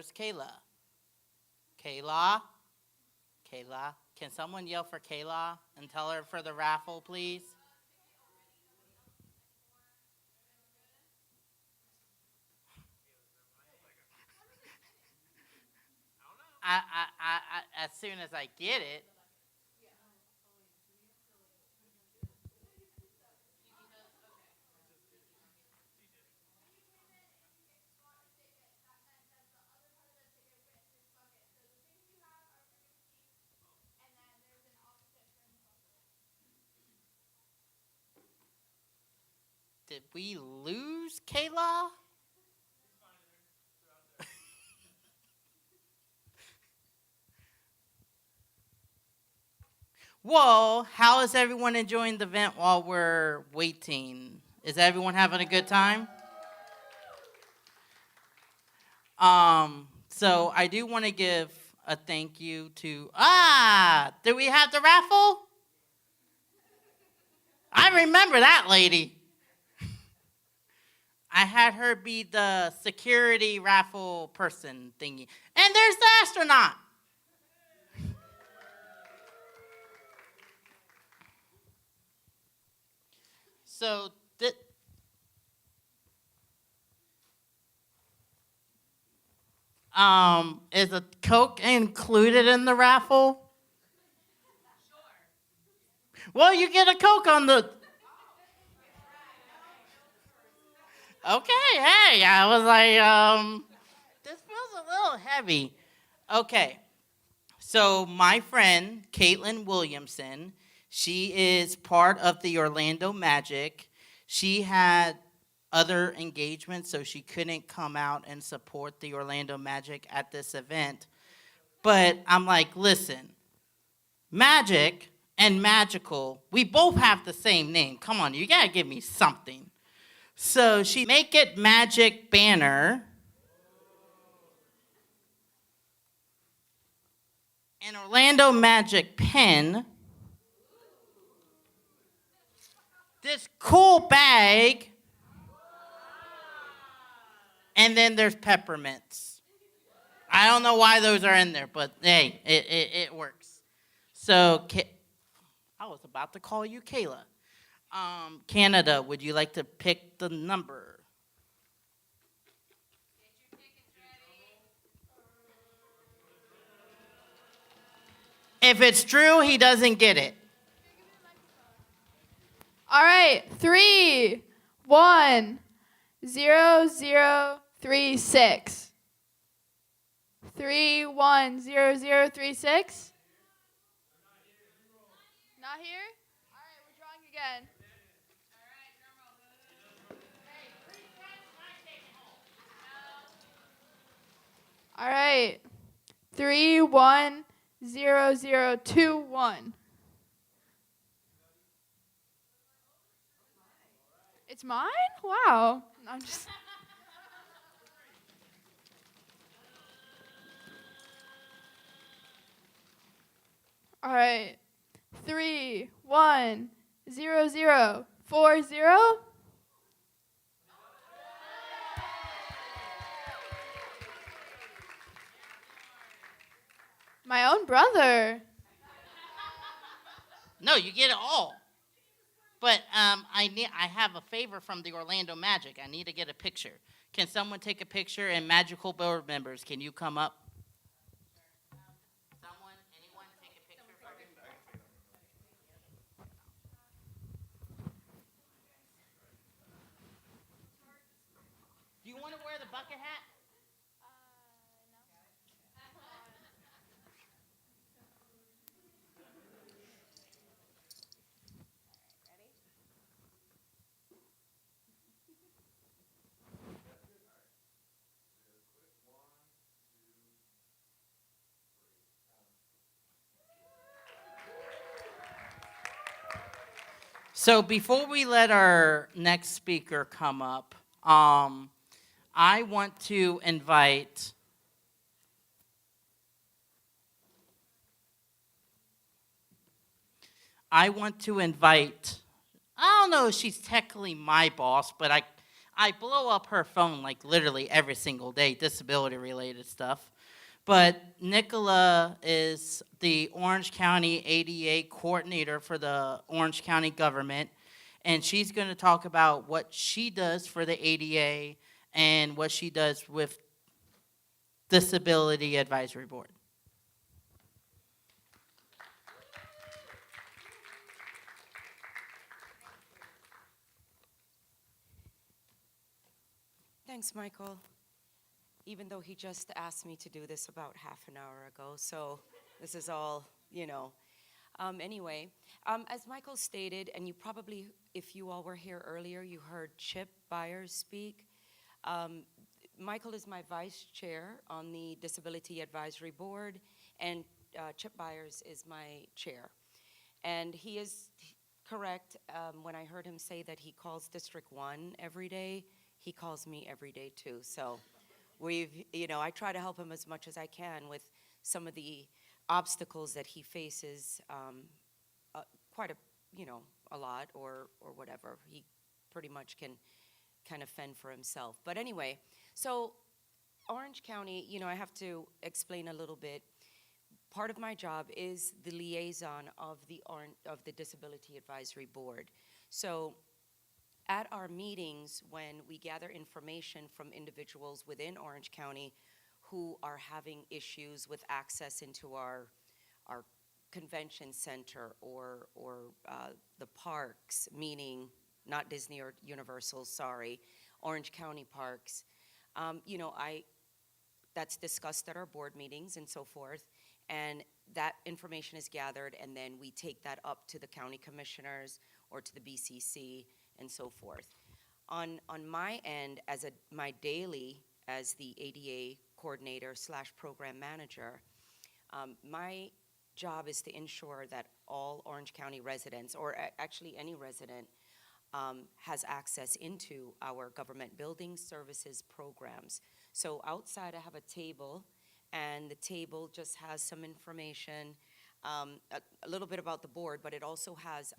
where's Kayla? Kayla? Kayla? Can someone yell for Kayla and tell her for the raffle, please? As soon as I get it. Did we lose Kayla? Well, how is everyone enjoying the event while we're waiting? Is everyone having a good time? So I do want to give a thank you to, do we have the raffle? I remember that lady. I had her be the security raffle person thingy. And there's the astronaut. So, is a Coke included in the raffle? Well, you get a Coke on the... Okay, hey, I was like, this feels a little heavy. Okay, so my friend, Caitlin Williamson, she is part of the Orlando Magic. She had other engagements, so she couldn't come out and support the Orlando Magic at this event. But I'm like, listen, Magic and Magical, we both have the same name. Come on, you gotta give me something. So she make it Magic banner, an Orlando Magic pen, this cool bag, and then there's peppermints. I don't know why those are in there, but hey, it works. So I was about to call you Kayla. Canada, would you like to pick the number? If it's true, he doesn't get it. All right, 310036. 310036. Not here? All right, we're drawing again. All right, 310021. It's mine? Wow. I'm just. All right. 310040. My own brother. No, you get it all. But I have a favor from the Orlando Magic. I need to get a picture. Can someone take a picture? And Magical board members, can you come up? Someone, anyone, take a picture for me? Do you want to wear the bucket hat? So before we let our next speaker come up, I want to invite I don't know if she's technically my boss, but I blow up her phone like literally every single day, disability related stuff. But Nicola is the Orange County ADA coordinator for the Orange County government, and she's going to talk about what she does for the ADA and what she does with Disability Advisory Board. Thanks, Michael. Even though he just asked me to do this about half an hour ago, so this is all, you know. Anyway, as Michael stated, and you probably, if you all were here earlier, you heard Chip Byers speak. Um, Michael is my vice chair on the Disability Advisory Board, and Chip Byers is my chair. And he is correct when I heard him say that he calls District 1 every day. He calls me every day too. So I try to help him as much as I can with some of the obstacles that he faces, quite a lot or whatever. He pretty much can kind of fend for himself. But anyway, so Orange County, I have to explain a little bit. Part of my job is the liaison of the Disability Advisory Board. So at our meetings, when we gather information from individuals within Orange County who are having issues with access into our convention center or the parks, meaning not Disney or Universal, sorry, Orange County parks, that's discussed at our board meetings and so forth. And that information is gathered, and then we take that up to the county commissioners or to the BCC and so forth. On my end, my daily as the ADA coordinator / program manager, my job is to ensure that all Orange County residents, or actually any resident, has access into our government building services programs. So outside I have a table, and the table just has some information, a little bit about the board, but it also has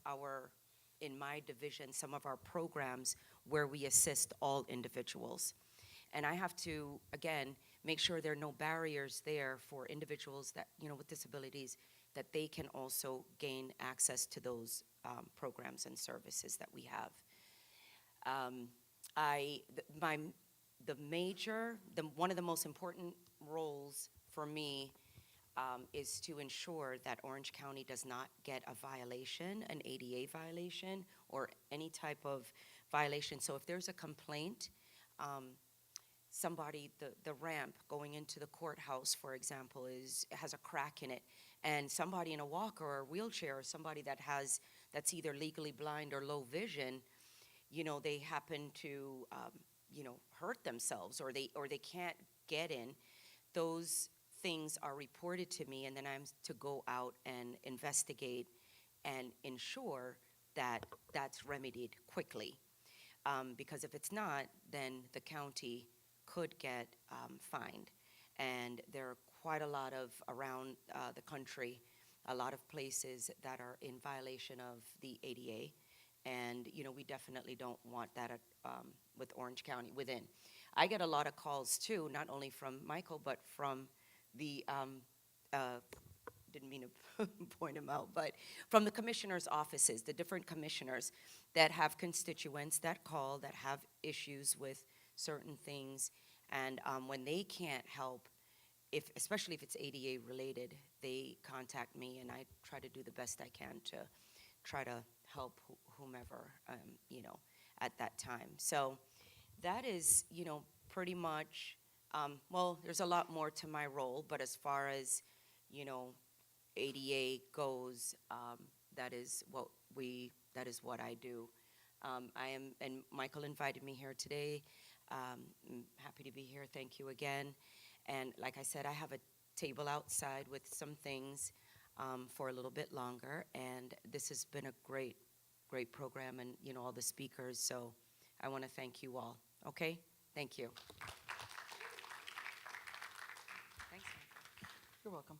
in my division, some of our programs where we assist all individuals. And I have to, again, make sure there are no barriers there for individuals that, with disabilities, that they can also gain access to those programs and services that we have. One of the most important roles for me is to ensure that Orange County does not get a violation, an ADA violation, or any type of violation. So if there's a complaint, the ramp going into the courthouse, for example, has a crack in it, and somebody in a walker or a wheelchair, or somebody that's either legally blind or low vision, they happen to hurt themselves, or they can't get in, those things are reported to me, and then I'm to go out and investigate and ensure that that's remedied quickly. Because if it's not, then the county could get fined. And there are quite a lot around the country, a lot of places that are in violation of the ADA. And, we definitely don't want that with Orange County within. I get a lot of calls too, not only from Michael, but from the, didn't mean to point him out, but from the commissioners' offices, the different commissioners that have constituents that call, that have issues with certain things. And when they can't help, especially if it's ADA related, they contact me, and I try to do the best I can to try to help whomever, at that time. So that is, pretty much, there's a lot more to my role, but as far as, ADA goes, that is what I do. And Michael invited me here today. I'm happy to be here. Thank you again. And like I said, I have a table outside with some things for a little bit longer. And this has been a great program, and, all the speakers. So I want to thank you all. Okay? Thank you. Thanks. You're welcome.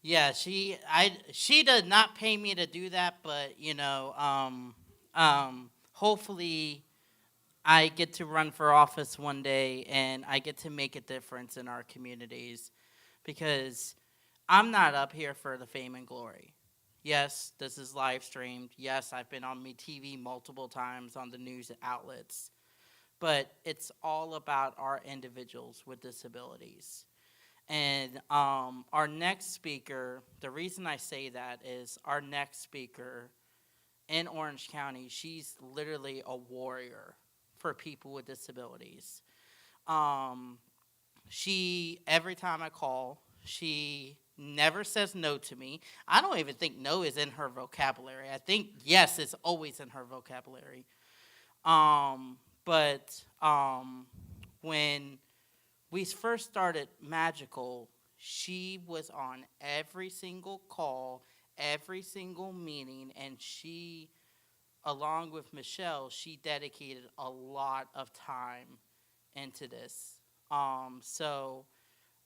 Yeah, she does not pay me to do that, but hopefully I get to run for office one day and I get to make a difference in our communities because I'm not up here for the fame and glory. Yes, this is live streamed. Yes, I've been on TV multiple times on the news outlets. But it's all about our individuals with disabilities. And our next speaker, the reason I say that is our next speaker in Orange County, she's literally a warrior for people with disabilities. Um, she, every time I call, she never says no to me. I don't even think no is in her vocabulary. I think yes is always in her vocabulary. But when we first started Magical, she was on every single call, every single meeting, and she, along with Michelle, she dedicated a lot of time into this. So,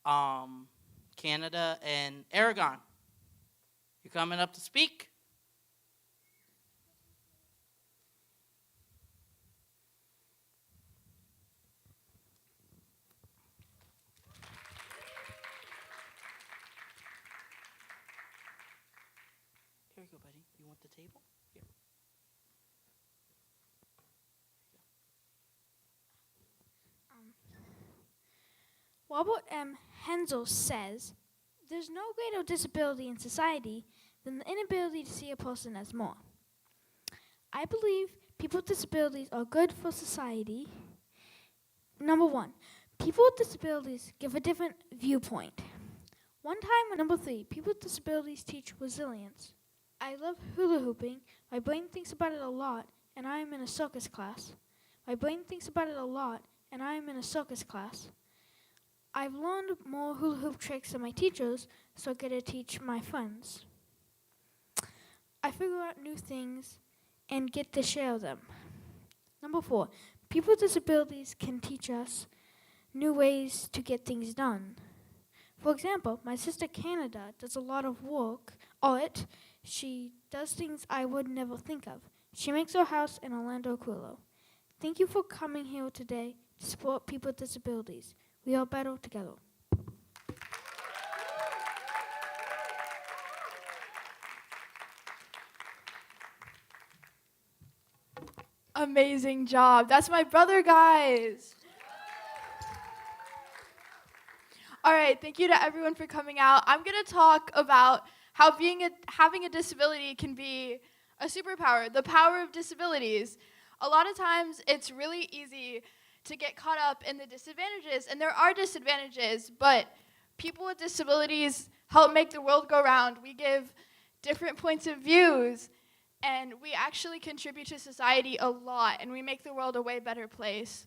um, Canada and Aragon, you coming up to speak? Here you go, buddy. You want the table? Here. Robert M. Hensel says, "There's no greater disability in society than the inability to see a person as more." I believe people with disabilities are good for society. Number one, people with disabilities give a different viewpoint. One time, number three, people with disabilities teach resilience. I love hula hooping. My brain thinks about it a lot, and I am in a circus class. My brain thinks about it a lot, and I am in a circus class. I've learned more hula hoop tricks than my teachers, so I get to teach my friends. I figure out new things and get to share them. Number four, people with disabilities can teach us new ways to get things done. For example, my sister Canada does a lot of art. She does things I would never think of. She makes her house in Orlando, Quillo. Thank you for coming here today to support people with disabilities. We are better together. Amazing job. That's my brother, guys. All right, thank you to everyone for coming out. I'm going to talk about how having a disability can be a superpower, the power of disabilities. A lot of times it's really easy to get caught up in the disadvantages, and there are disadvantages, but people with disabilities help make the world go round. We give different points of views, and we actually contribute to society a lot, and we make the world a way better place.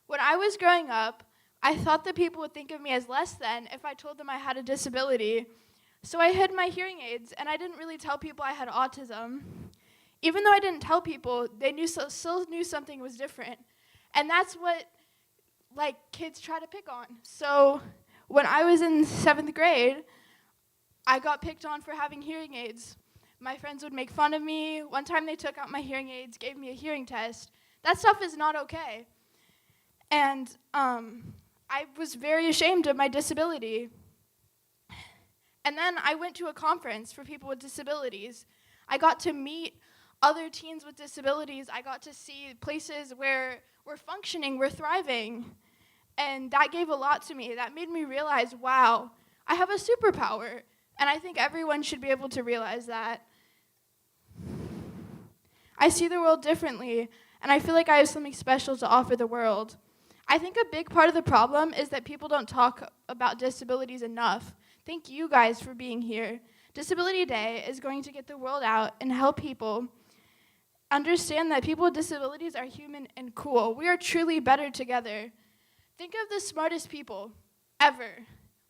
When I was growing up, I thought that people would think of me as less than if I told them I had a disability. So I hid my hearing aids, and I didn't really tell people I had autism. Even though I didn't tell people, they still knew something was different. And that's what kids try to pick on. So when I was in 7th grade, I got picked on for having hearing aids. My friends would make fun of me. One time they took out my hearing aids, gave me a hearing test. That stuff is not okay. And I was very ashamed of my disability. And then I went to a conference for people with disabilities. I got to meet other teens with disabilities. I got to see places where we're functioning, we're thriving. And that gave a lot to me. That made me realize, wow, I have a superpower. And I think everyone should be able to realize that. I see the world differently, and I feel like I have something special to offer the world. I think a big part of the problem is that people don't talk about disabilities enough. Thank you guys for being here. Disability Day is going to get the word out and help people understand that people with disabilities are human and cool. We are truly better together. Think of the smartest people ever.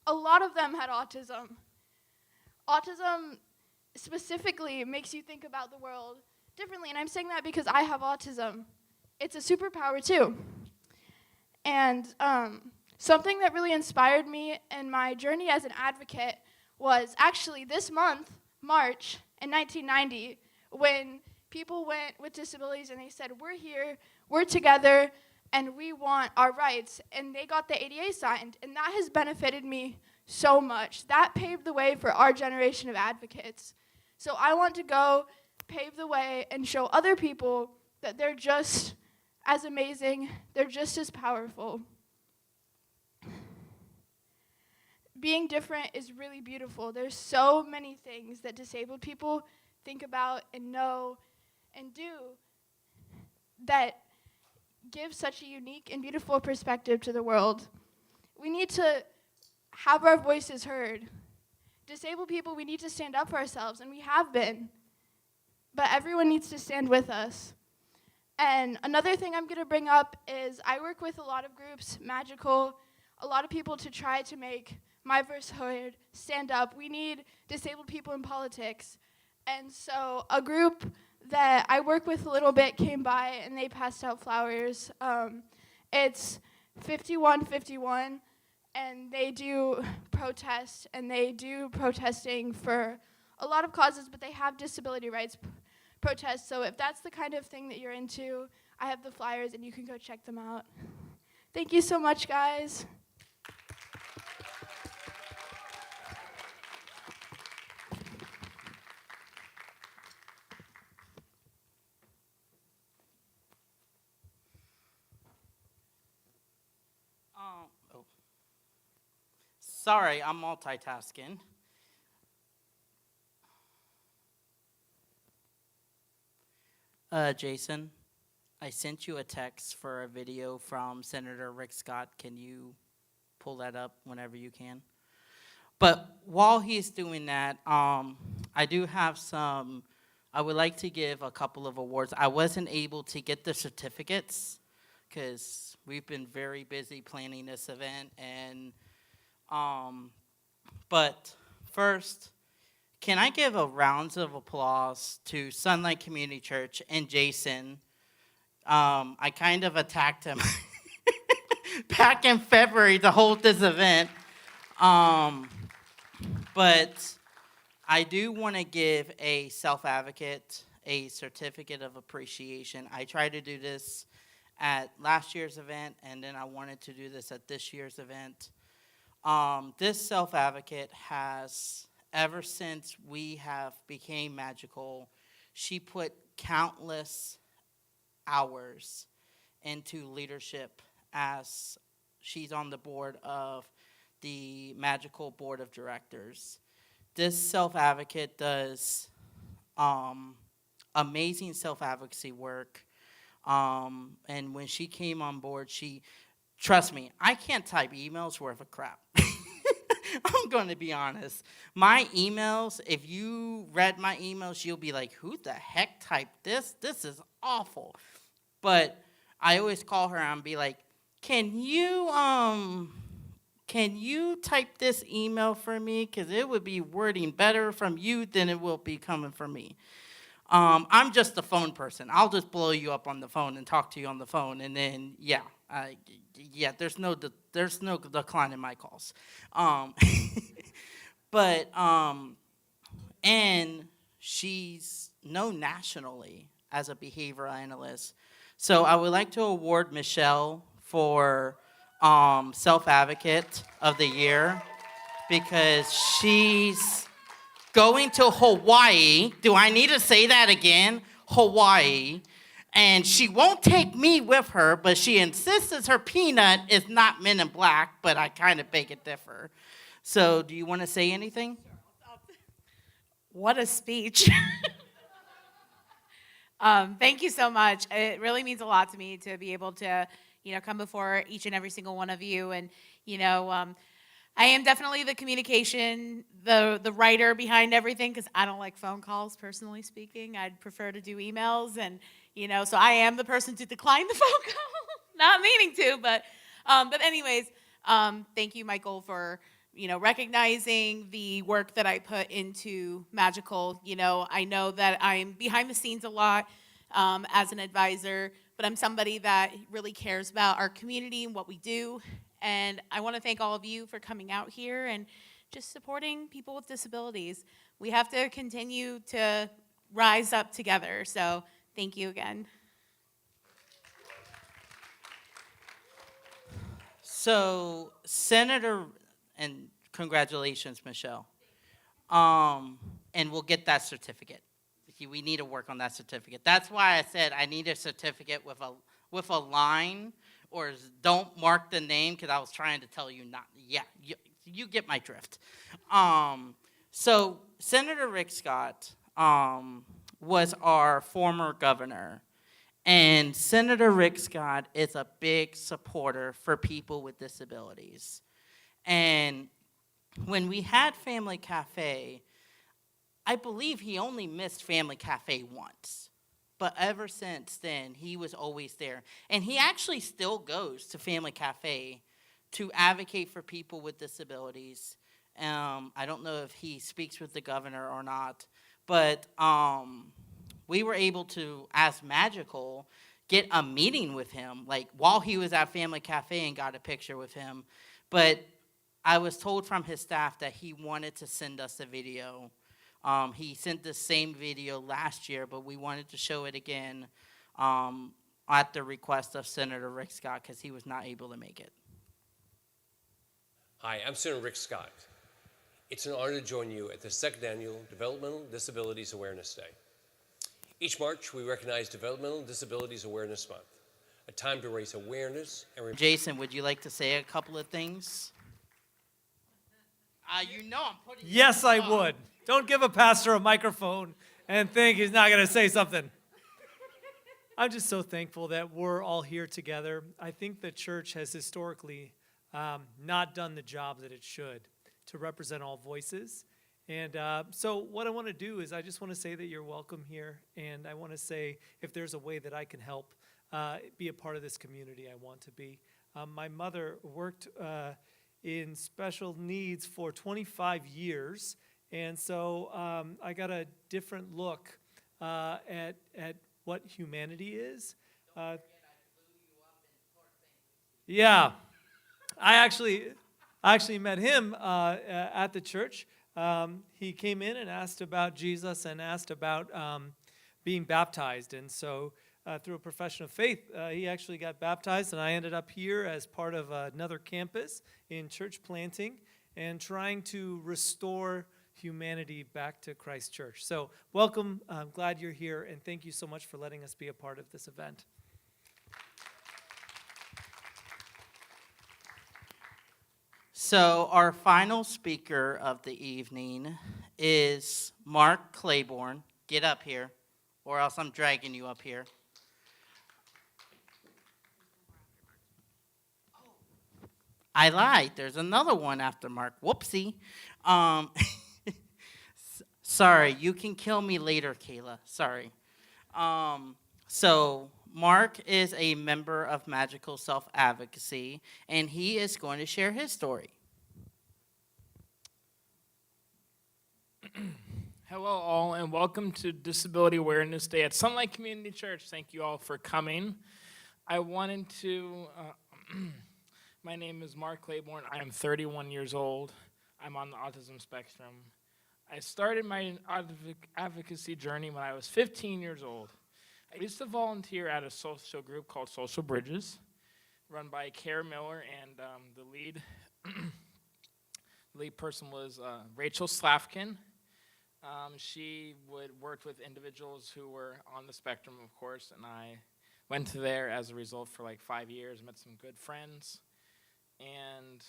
A lot of them had autism. Autism specifically makes you think about the world differently, and I'm saying that because I have autism. It's a superpower too. And something that really inspired me in my journey as an advocate was actually this month, March, in 1990, when people went with disabilities and they said, we're here, we're together, and we want our rights, and they got the ADA signed, and that has benefited me so much. That paved the way for our generation of advocates. So I want to go pave the way and show other people that they're just as amazing, they're just as powerful. Being different is really beautiful. There's so many things that disabled people think about and know and do that give such a unique and beautiful perspective to the world. We need to have our voices heard. Disabled people, we need to stand up for ourselves, and we have been. But everyone needs to stand with us. And another thing I'm going to bring up is I work with a lot of groups, Magical, a lot of people to try to make my voice heard, stand up. We need disabled people in politics. And so a group that I work with a little bit came by and they passed out flowers. It's 5151, and they do protest, and they do protesting for a lot of causes, but they have disability rights protests. So if that's the kind of thing that you're into, I have the flyers and you can go check them out. Thank you so much, guys. Oh. Sorry, I'm multitasking. Jason, I sent you a text for a video from Senator Rick Scott. Can you pull that up whenever you can? But while he's doing that, I do have some, I would like to give a couple of awards. I wasn't able to get the certificates because we've been very busy planning this event. And but first, can I give a round of applause to Sunlight Community Church and Jason? I kind of attacked him back in February to hold this event. But I do want to give a self-advocate a certificate of appreciation. I tried to do this at last year's event, and then I wanted to do this at this year's event. This self-advocate has, ever since we have became Magical, she put countless hours into leadership as she's on the board of the Magical Board of Directors. This self-advocate does amazing self-advocacy work. And when she came on board, trust me, I can't type emails worth of crap. I'm going to be honest. My emails, if you read my emails, you'll be like, who the heck typed this? This is awful. But I always call her and be like, can you type this email for me? Because it would be wording better from you than it will be coming from me. I'm just a phone person. I'll just blow you up on the phone and talk to you on the phone, and then there's no decline in my calls. But and she's known nationally as a behavioral analyst. So I would like to award Michelle for Self-Advocate of the Year because she's going to Hawaii. Do I need to say that again? Hawaii. And she won't take me with her, but she insists that her peanut is not Men in Black, but I kind of beg it differ. So do you want to say anything? What a speech. Thank you so much. It really means a lot to me to be able to, come before each and every single one of you. And, I am definitely the communication, the writer behind everything, because I don't like phone calls, personally speaking. I'd prefer to do emails, and so I am the person to decline the phone call, not meaning to, but anyways, thank you, Michael, for recognizing the work that I put into Magical. I know that I'm behind the scenes a lot as an advisor, but I'm somebody that really cares about our community and what we do. And I want to thank all of you for coming out here and just supporting people with disabilities. We have to continue to rise up together. So thank you again. So Senator, and congratulations, Michelle. And we'll get that certificate. We need to work on that certificate. That's why I said I need a certificate with a line, or don't mark the name, because I was trying to tell you not. Yeah, you get my drift. So Senator Rick Scott was our former governor. And Senator Rick Scott is a big supporter for people with disabilities. And when we had Family Cafe, I believe he only missed Family Cafe once. But ever since then, he was always there. And he actually still goes to Family Cafe to advocate for people with disabilities. I don't know if he speaks with the governor or not, but we were able to, as Magical, get a meeting with him, like while he was at Family Cafe, and got a picture with him. But I was told from his staff that he wanted to send us a video. He sent the same video last year, but we wanted to show it again at the request of Senator Rick Scott, because he was not able to make it. Hi, I'm Senator Rick Scott. It's an honor to join you at the second annual Developmental Disabilities Awareness Day. Each March, we recognize Developmental Disabilities Awareness Month, a time to raise awareness and Jason, would you like to say a couple of things? You know I'm putting you Yes, on I the spot. would. Don't give a pastor a microphone and think he's not going to say something. I'm just so thankful that we're all here together. I think the church has historically not done the job that it should to represent all voices. And so what I want to do is I just want to say that you're welcome here. And I want to say if there's a way that I can help be a part of this community, I want to be. My mother worked in special needs for 25 years. And so I got a different look at what humanity is. Yeah, I actually met him at the church. He came in and asked about Jesus and asked about being baptized. And so through a profession of faith, he actually got baptized, and I ended up here as part of another campus in church planting and trying to restore humanity back to Christ Church. So welcome. I'm glad you're here, and thank you so much for letting us be a part of this event. So our final speaker of the evening is Mark Claiborne. Get up here, or else I'm dragging you up here. I lied. There's another one after Mark. Whoopsie. Sorry, you can kill me later, Kayla. Sorry. So Mark is a member of Magical Self-Advocacy, and he is going to share his story. Hello, all, and welcome to Disability Awareness Day at Sunlight Community Church. Thank you all for coming. I wanted to, my name is Mark Claiborne. I am 31 years old. I'm on the autism spectrum. I started my advocacy journey when I was 15 years old. I used to volunteer at a social group called Social Bridges, run by Kara Miller, and the lead person was Rachel Slafkin. She would work with individuals who were on the spectrum, of course, and I went to there as a result for like 5 years, met some good friends, and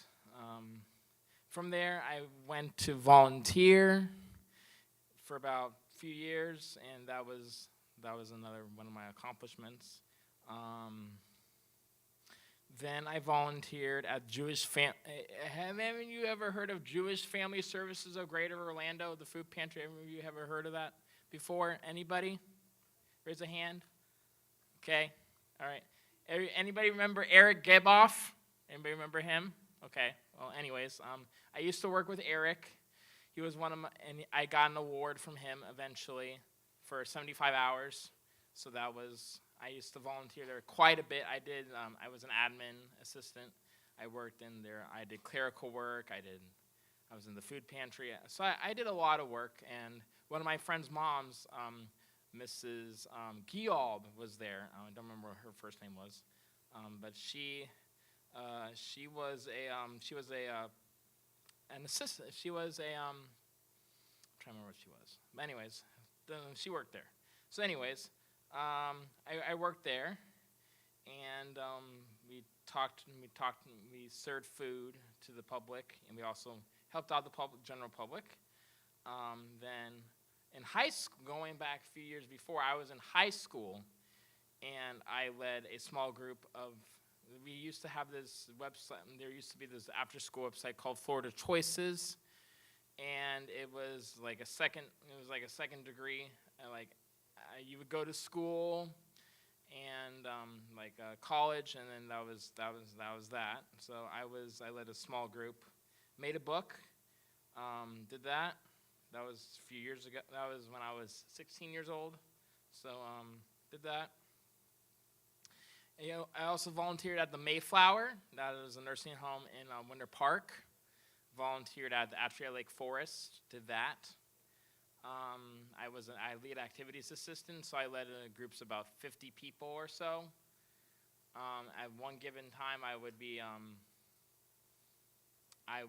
from there I went to volunteer for about a few years, and that was another one of my accomplishments. Then I volunteered at have any of you ever heard of Jewish Family Services of Greater Orlando, the food pantry? Any of you ever heard of that before? Anybody? Raise a hand. Okay, all right. Anybody remember Eric Geboff? Anybody remember him? Okay, well, anyways, I used to work with Eric. He was one of my, and I got an award from him eventually for 75 hours. So that was, I used to volunteer there quite a bit. I was an admin assistant. I worked in there. I did clerical work. I was in the food pantry. So I did a lot of work. And one of my friend's moms, Mrs. Gialb, was there. I don't remember what her first name was. But she She was an assistant. She was I'm trying to remember what she was. But anyways, she worked there. So anyways, I worked there, and we served food to the public, and we also helped out the general public. Then in high school, going back a few years before, I was in high school, and I led a small group of. We used to have this website. There used to be this after-school website called Florida Choices, and it was like a second. It was like a second degree. You would go to school and college, and then that was that. So I led a small group, made a book, did that. That was a few years ago. That was when I was 16 years old. So did that. And, I also volunteered at the Mayflower. That is a nursing home in Winter Park. Volunteered at the Atria Lake Forest. Did that. I lead activities assistant, so I led groups about 50 people or so. At one given time, I would be. I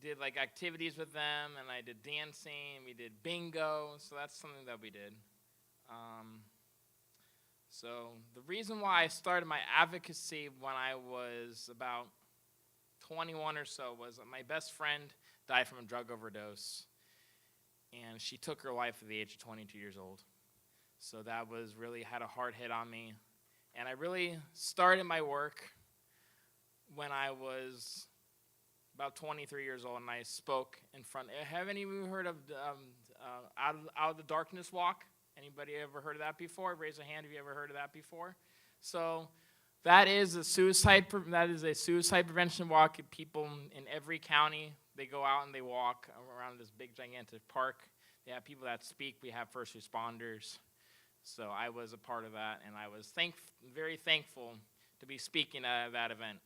did like activities with them, and I did dancing. We did bingo, so that's something that we did. So the reason why I started my advocacy when I was about 21 or so was that my best friend died from a drug overdose, and she took her life at the age of 22 years old. So that was really had a hard hit on me, and I really started my work when I was about 23 years old, and I spoke in front. Have any of you heard of Out of the Darkness Walk? Anybody ever heard of that before? Raise a hand if you ever heard of that before. So that is a suicide prevention walk. People in every county, they go out and they walk around this big gigantic park. They have people that speak. We have first responders. So I was a part of that, and I was very thankful to be speaking at that event.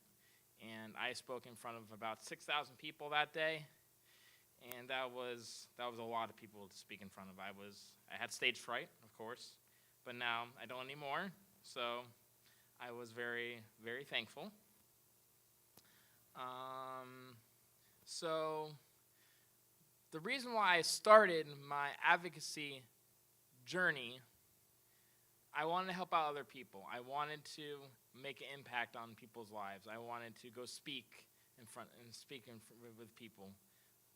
And I spoke in front of about 6,000 people that day. And that was a lot of people to speak in front of. I had stage fright, of course, but now I don't anymore. So I was very, very thankful. So the reason why I started my advocacy journey, I wanted to help out other people. I wanted to make an impact on people's lives. I wanted to go speak with people.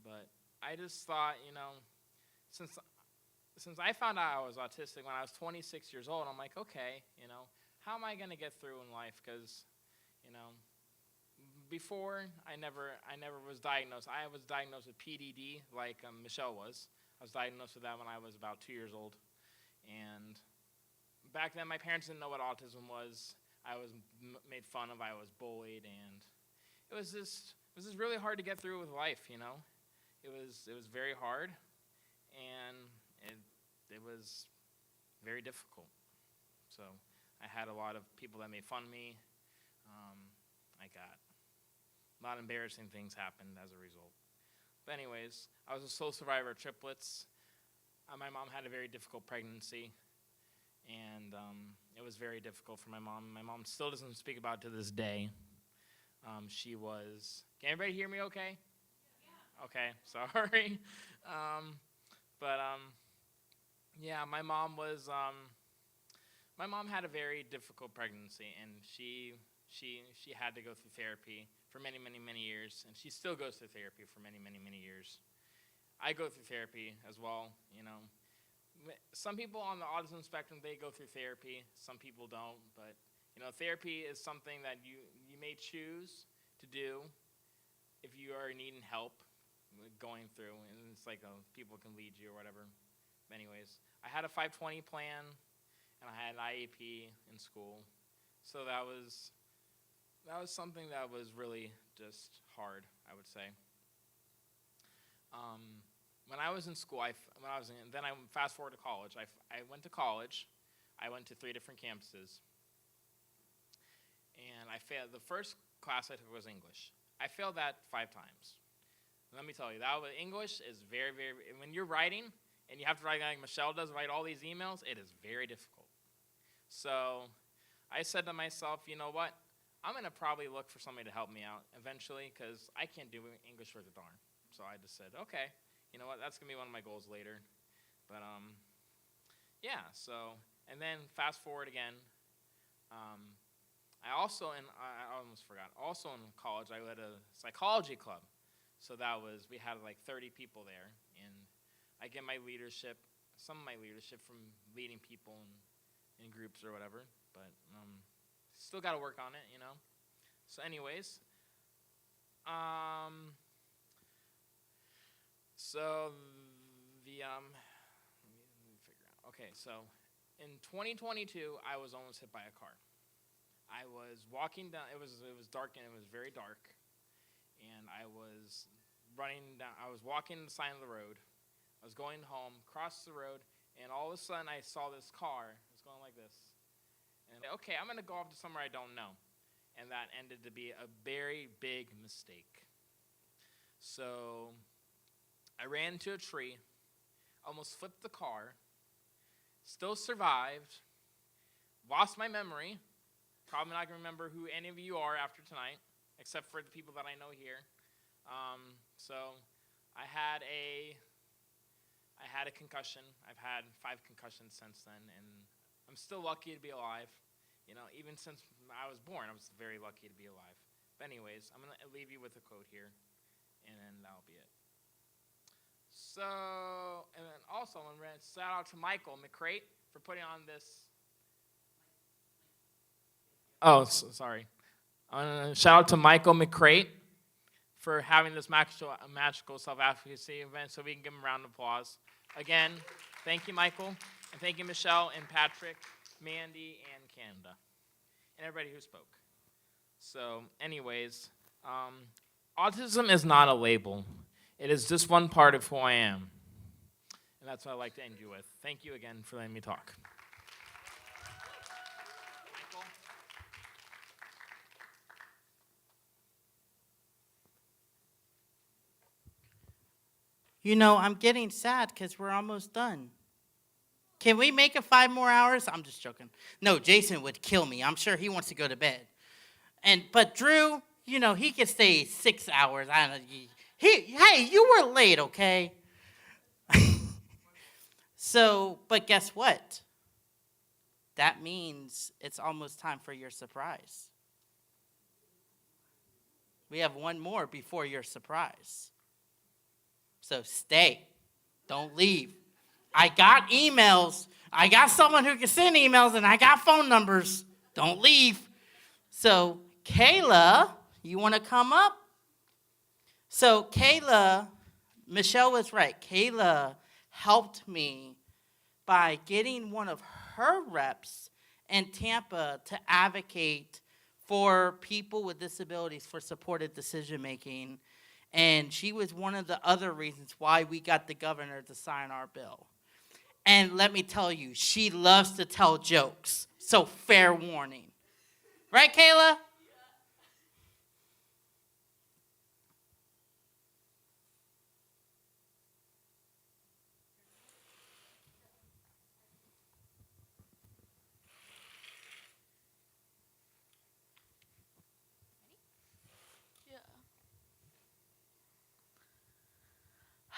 But I just thought, since I found out I was autistic when I was 26 years old, I'm like, okay, how am I going to get through in life? Because, before I never was diagnosed. I was diagnosed with PDD, like Michelle was. I was diagnosed with that when I was about 2 years old, and back then my parents didn't know what autism was. I was made fun of. I was bullied, and it was just really hard to get through with life. It was very hard, and it was very difficult. So I had a lot of people that made fun of me. A lot of embarrassing things happened as a result. But anyways, I was a sole survivor of triplets. My mom had a very difficult pregnancy, and it was very difficult for my mom. My mom still doesn't speak about it to this day. Can everybody hear me okay? Yeah. Okay, sorry. Yeah, my mom had a very difficult pregnancy, and she had to go through therapy for many, many, many years, and she still goes through therapy for many, many, many years. I go through therapy as well, Some people on the autism spectrum, they go through therapy. Some people don't, but, therapy is something that you may choose to do if you are needing help going through, and it's like people can lead you or whatever. But anyways, I had a 520 plan, and I had an IEP in school, so that was something that was really just hard, I would say. When I was in school, then I fast forward to college. I went to college. I went to 3 different campuses, and I failed. The first class I took was English. I failed that 5 times. Let me tell you, English is very, very. When you're writing and you have to write like Michelle does, write all these emails, it is very difficult. So I said to myself, you know what? I'm going to probably look for somebody to help me out eventually because I can't do English worth a darn. So I just said, okay, you know what? That's going to be one of my goals later. But yeah, so, and then fast forward again. I almost forgot, also in college, I led a psychology club. So we had like 30 people there. And I get my leadership, some of my leadership from leading people in groups or whatever. But still got to work on it, you know. So anyways, so let me figure out. Okay, so in 2022, I was almost hit by a car. I was walking down. It was dark and it was very dark, and I was running down. I was walking the side of the road. I was going home, crossed the road, and all of a sudden I saw this car. It was going like this. And okay, I'm going to go off to somewhere I don't know. And that ended to be a very big mistake. So I ran into a tree, almost flipped the car, still survived, lost my memory. Probably not going to remember who any of you are after tonight, except for the people that I know here. So I had a concussion. I've had 5 concussions since then, and I'm still lucky to be alive. You know, even since I was born, I was very lucky to be alive. But anyways, I'm going to leave you with a quote here, and then that'll be it. So, and then also, I'm going to shout out to Michael McCrate for putting on this. Oh, sorry. I'm going to shout out to Michael McCrate for having this magical self-advocacy event, so we can give him a round of applause. Again, thank you, Michael, and thank you, Michelle and Patrick, Mandy, and Canada, and everybody who spoke. So, anyways, autism is not a label. It is just one part of who I am. And that's what I'd like to end you with. Thank you again for letting me talk. Michael? You know, I'm getting sad because we're almost done. Can we make it 5 more hours? I'm just joking. No, Jason would kill me. I'm sure he wants to go to bed. But Drew, you know, he could stay 6 hours. I don't know. Hey, you were late, okay? So, but guess what? That means it's almost time for your surprise. We have one more before your surprise. So stay. Don't leave. I got emails. I got someone who can send emails, and I got phone numbers. Don't leave. So, Kayla, you want to come up? So, Kayla, Michelle was right. Kayla helped me by getting one of her reps in Tampa to advocate for people with disabilities for supported decision making. And she was one of the other reasons why we got the governor to sign our bill. And let me tell you, she loves to tell jokes. So fair warning. Right, Kayla?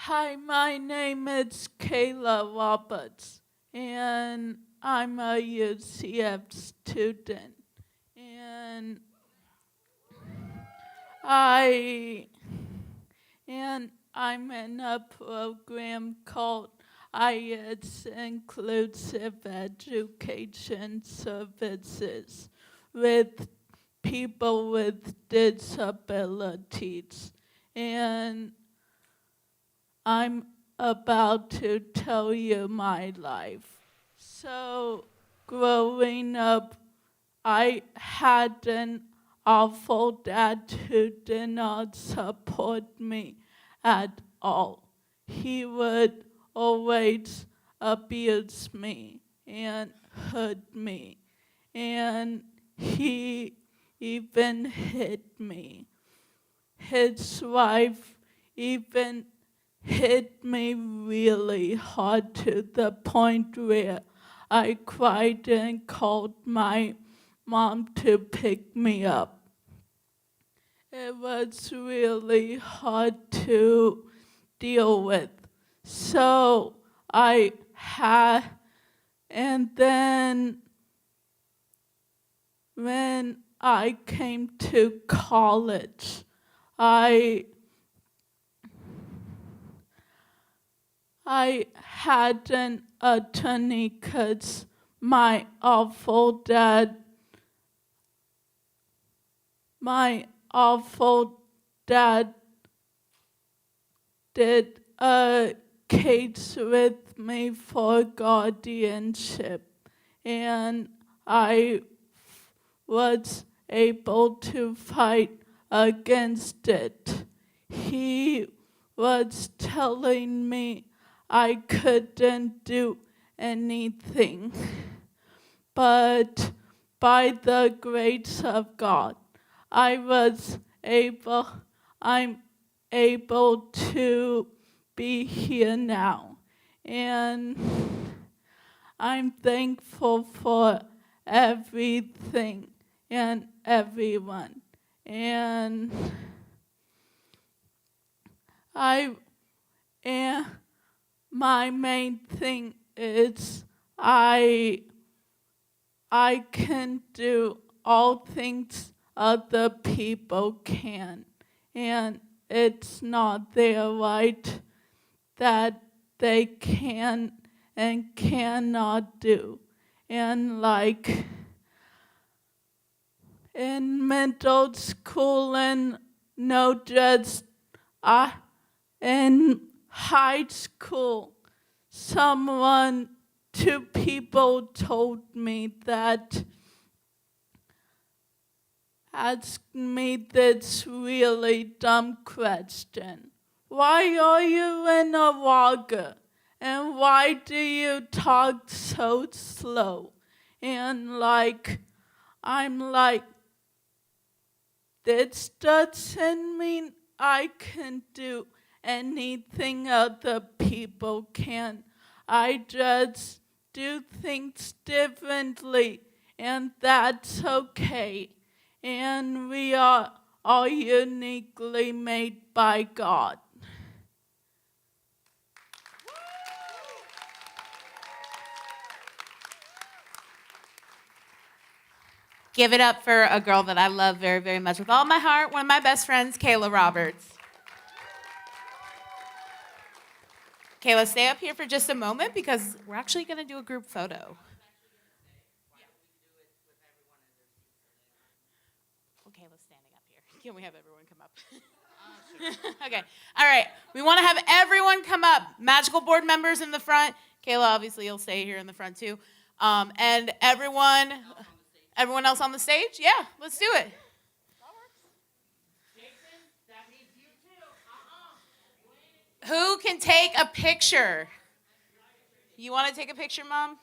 Hi, my name is Kayla Roberts, and I'm a UCF student. And I'm in a program called IEDS Inclusive Education Services with people with disabilities. And I'm about to tell you my life. So, growing up, I had an awful dad who did not support me at all. He would always abuse me and hurt me, and he even hit me. His wife even hit me really hard to the point where I cried and called my mom to pick me up. It was really hard to deal with. So I had, and then when I came to college, I had an attorney because my awful dad did a case with me for guardianship, and I was able to fight against it. He was telling me I couldn't do anything, but by the grace of God, I'm able to be here now. And I'm thankful for everything and everyone. And and my main thing is I can do all things other people can. And it's not their right that they can and cannot do. And like in middle school and no just in high school, two people told me that asked me this really dumb question. Why are you in a walker? And why do you talk so slow? And I'm like, this doesn't mean I can do anything other people can. I just do things differently, and that's okay. And we are all uniquely made by God. Give it up for a girl that I love very, very much with all my heart, one of my best friends, Kayla Roberts. Kayla, stay up here for just a moment because we're actually going to do a group photo. Well, Kayla's standing up here. Can we have everyone come up? Okay. All right. We want to have everyone come up. Magical board members in the front. Kayla, obviously, you'll stay here in the front too. And everyone else on the stage? Yeah, let's do it. Who can take a picture? You want to take a picture, Mom?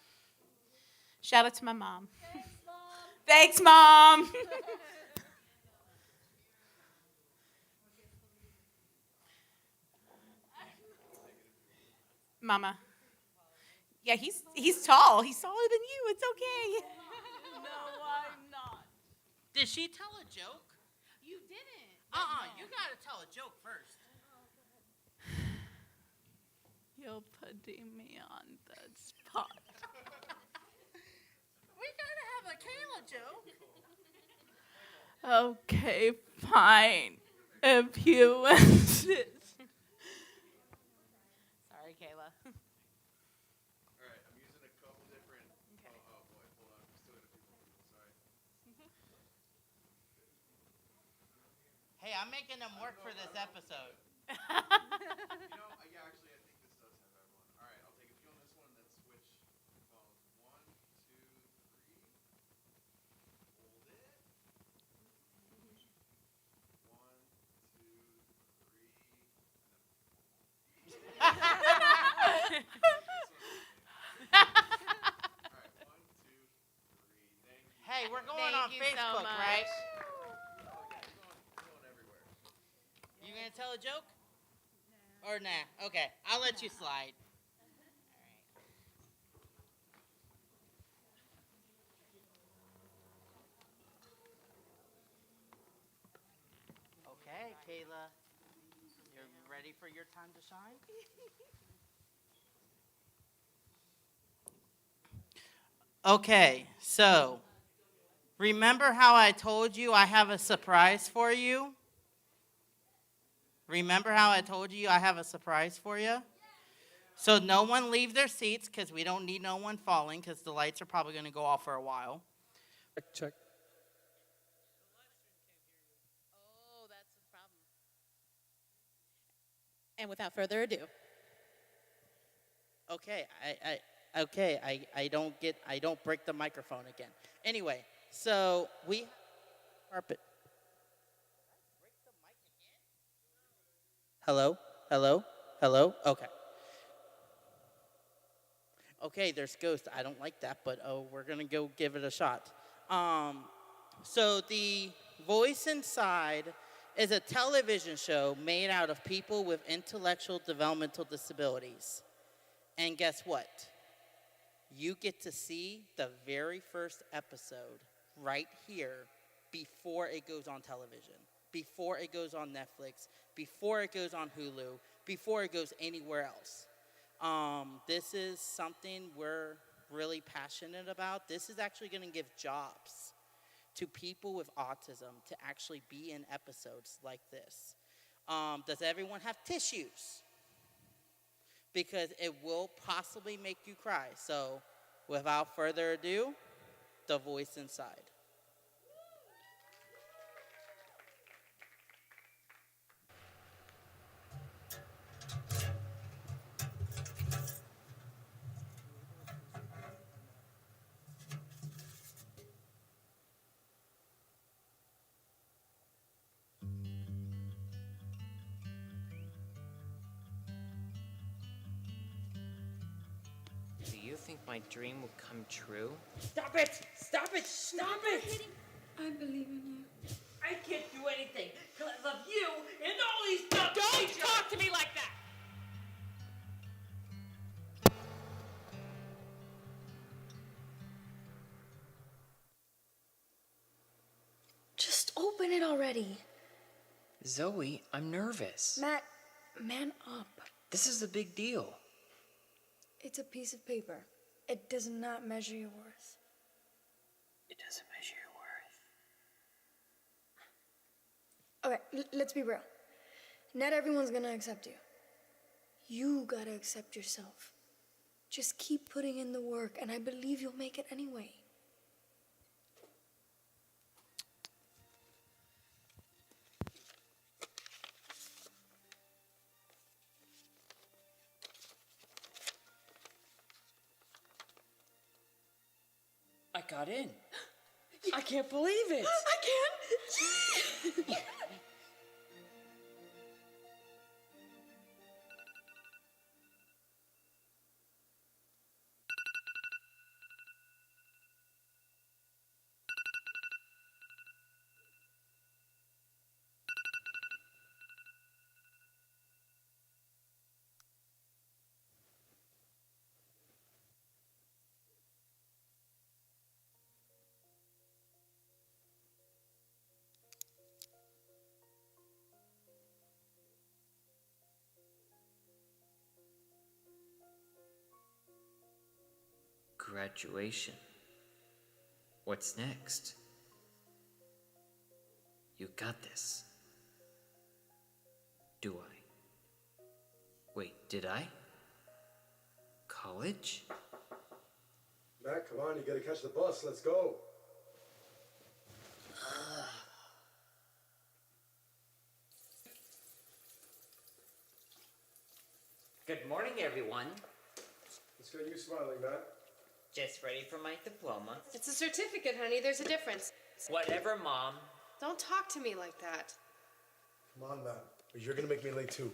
Shout out to my mom. Thanks, Mom. Mama. Yeah, he's tall. He's taller than you. It's okay. No, I'm not. Did she tell a joke? You didn't. You gotta tell a joke first. You're putting me on the spot. We gotta have a Kayla joke. Okay, fine. If you insist. Sorry, Kayla. All right, I'm using a couple different. Okay. Oh boy, hold on. I'm still in a few people. Sorry. Hey, I'm making them work for this episode. Yeah, actually, I think this does have everyone. All right, I'll take a few on this one, then switch phones. 1, 2, 3. Hold it. 1, 2, 3. All right, 1, 2, 3. Thank you. Hey, we're going Thank on you so Facebook, much. right? Oh yeah, we're going everywhere. You gonna tell a joke? Or nah? Okay, I'll let you slide. Okay, Kayla, you're ready for your time to shine? Okay, so remember how I told you I have a surprise for you? Remember how I told you I have a surprise for you? So no one leave their seats because we don't need no one falling because the lights are probably going to go off for a while. Check. Oh, that's the problem. And without further ado, Okay, I don't break the microphone again. Anyway, so we carpet. Hello, hello, hello. Okay. Okay, there's ghosts. I don't like that, but oh, we're gonna go give it a shot. So the voice inside is a television show made out of people with intellectual developmental disabilities. And guess what? You get to see the very first episode right here before it goes on television, before it goes on Netflix, before it goes on Hulu, before it goes anywhere else. This is something we're really passionate about. This is actually going to give jobs to people with autism to actually be in episodes like this. Does everyone have tissues? Because it will possibly make you cry. So, without further ado, the voice inside. Do you think my dream will come true? Stop it! Stop it! Stop it! I believe in you. I can't do anything because of you and all these dumb Don't talk to me like that! Just open it already. Zoe, I'm nervous. Matt, man up. This is a big deal. It's a piece of paper. It does not measure your worth. It doesn't measure your worth. Okay, let's be real. Not everyone's gonna accept you. You gotta accept yourself. Just keep putting in the work, and I believe you'll make it anyway. I got in. I can't believe it. I can! Graduation. What's next? You got this. Do I? Wait, did I? College? Matt, come on, you gotta catch the bus. Let's go. Good morning, everyone. Let's get you smiling, Matt. Just ready for my diploma. It's a certificate, honey. There's a difference. Whatever, Mom. Don't talk to me like that. Come on, Matt. Or you're gonna make me late too.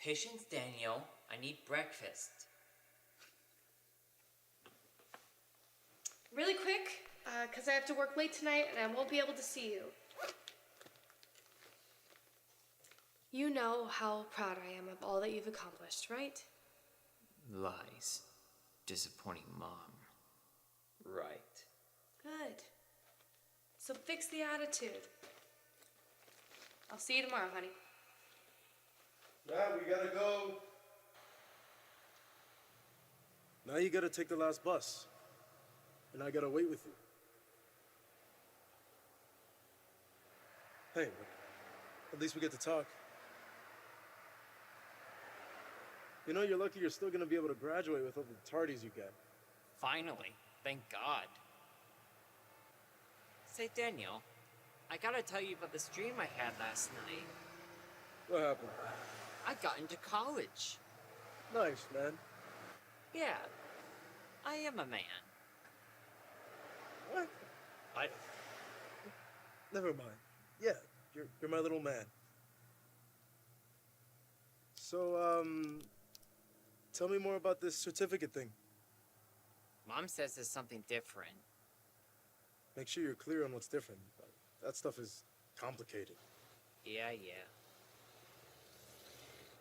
Patience, Daniel. I need breakfast. Really quick, because I have to work late tonight and I won't be able to see you. You know how proud I am of all that you've accomplished, right? Lies. Disappointing Mom. Right. Good. So fix the attitude. I'll see you tomorrow, honey. Matt, we gotta go. Now you gotta take the last bus. And I gotta wait with you. Hey, at least we get to talk. You know, you're lucky you're still gonna be able to graduate with all the tardies you get. Finally, thank God. Say, Daniel, I gotta tell you about this dream I had last night. What happened? I got into college. Nice, man. Yeah, I am a man. What? What? Never mind. Yeah, you're my little man. So, tell me more about this certificate thing. Mom says there's something different. Make sure you're clear on what's different. That stuff is complicated. Yeah.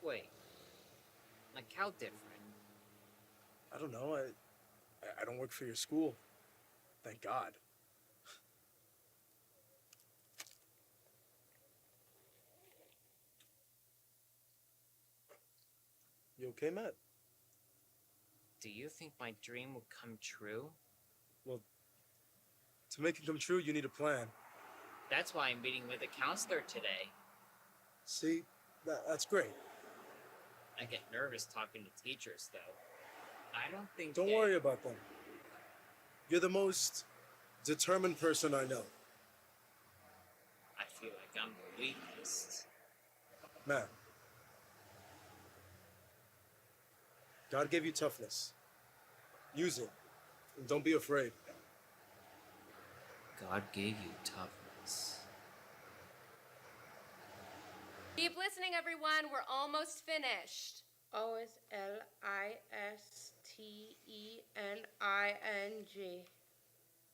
Wait. Like how different? I don't know. I don't work for your school. Thank God. You okay, Matt? Do you think my dream will come true? Well, to make it come true, you need a plan. That's why I'm meeting with a counselor today. See? That's great. I get nervous talking to teachers, though. I don't think Don't worry about them. You're the most determined person I know. I feel like I'm the weakest. Matt. God gave you toughness. Use it. And don't be afraid. God gave you toughness. Keep listening, everyone. We're almost finished. Olistlening.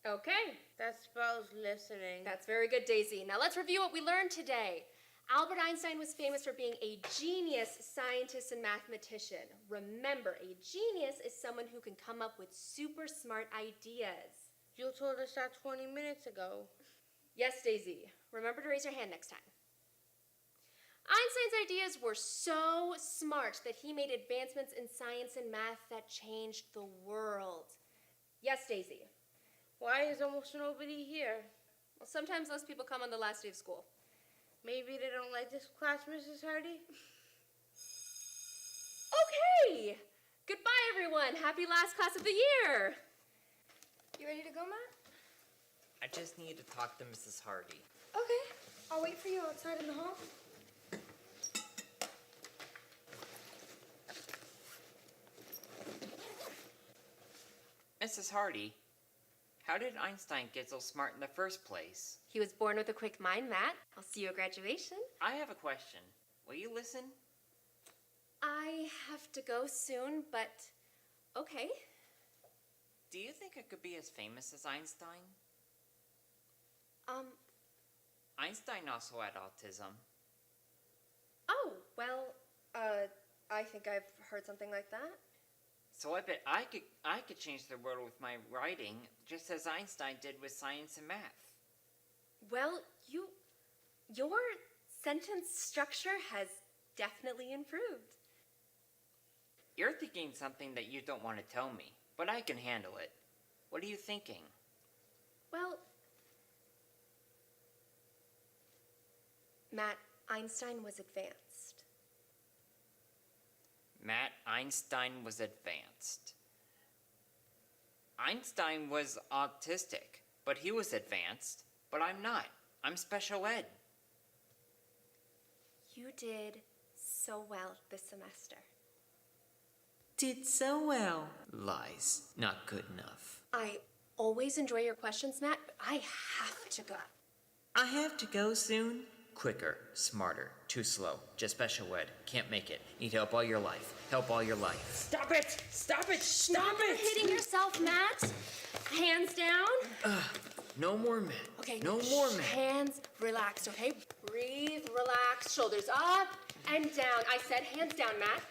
Okay. That spells listening. That's very good, Daisy. Now let's review what we learned today. Albert Einstein was famous for being a genius scientist and mathematician. Remember, a genius is someone who can come up with super smart ideas. You told us that 20 minutes ago. Yes, Daisy. Remember to raise your hand next time. Einstein's ideas were so smart that he made advancements in science and math that changed the world. Yes, Daisy. Why is almost nobody here? Well, sometimes those people come on the last day of school. Maybe they don't like this class, Mrs. Hardy? Okay! Goodbye, everyone. Happy last class of the year. You ready to go, Matt? I just need to talk to Mrs. Hardy. Okay. I'll wait for you outside in the hall. Mrs. Hardy, how did Einstein get so smart in the first place? He was born with a quick mind, Matt. I'll see you at graduation. I have a question. Will you listen? I have to go soon, but okay. Do you think I could be as famous as Einstein? Einstein also had autism. Oh, well, I think I've heard something like that. So I bet I could change the world with my writing, just as Einstein did with science and math. Well, your sentence structure has definitely improved. You're thinking something that you don't want to tell me, but I can handle it. What are you thinking? Well, Matt, Einstein was advanced. Matt, Einstein was advanced. Einstein was autistic, but he was advanced. But I'm not. I'm special ed. You did so well this semester. Did so well. Lies. Not good enough. I always enjoy your questions, Matt, but I have to go. I have to go soon. Quicker, smarter, too slow. Just special ed. Can't make it. Need help all your life. Help all your life. Stop it! Stop it! Stop You're hitting yourself, Matt. Hands down. No more men. Okay. No more men. Hands relaxed, okay? Breathe, relax, shoulders up and down. I said hands down, Matt.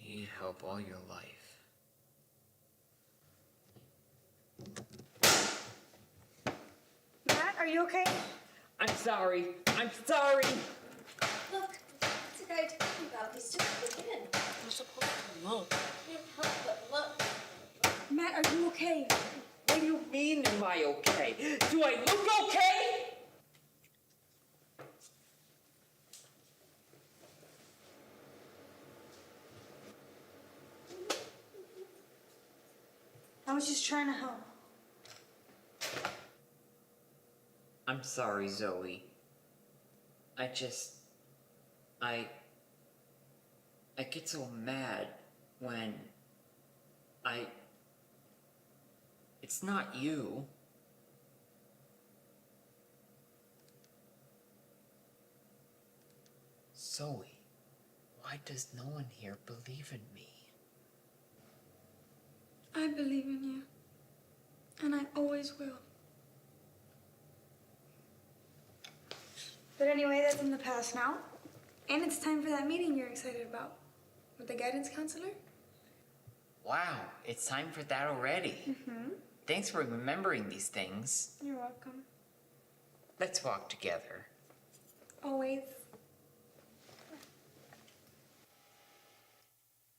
Need help help all your life. Matt, are you okay? I'm sorry. I'm sorry. Look, it's the guy talking about. He's just looking in. You're supposed to look. I can't help but look. Matt, are you okay? What do you mean, am I okay? Do I look okay? I was just trying to help. I'm sorry, Zoe. I get so mad when it's not you. Zoe, why does no one here believe in me? I believe in you. And I always will. But anyway, that's in the past now. And it's time for that meeting you're excited about. With the guidance counselor? Wow, it's time for that already. Mm-hmm. Thanks for remembering these things. You're welcome. Let's walk together. Always.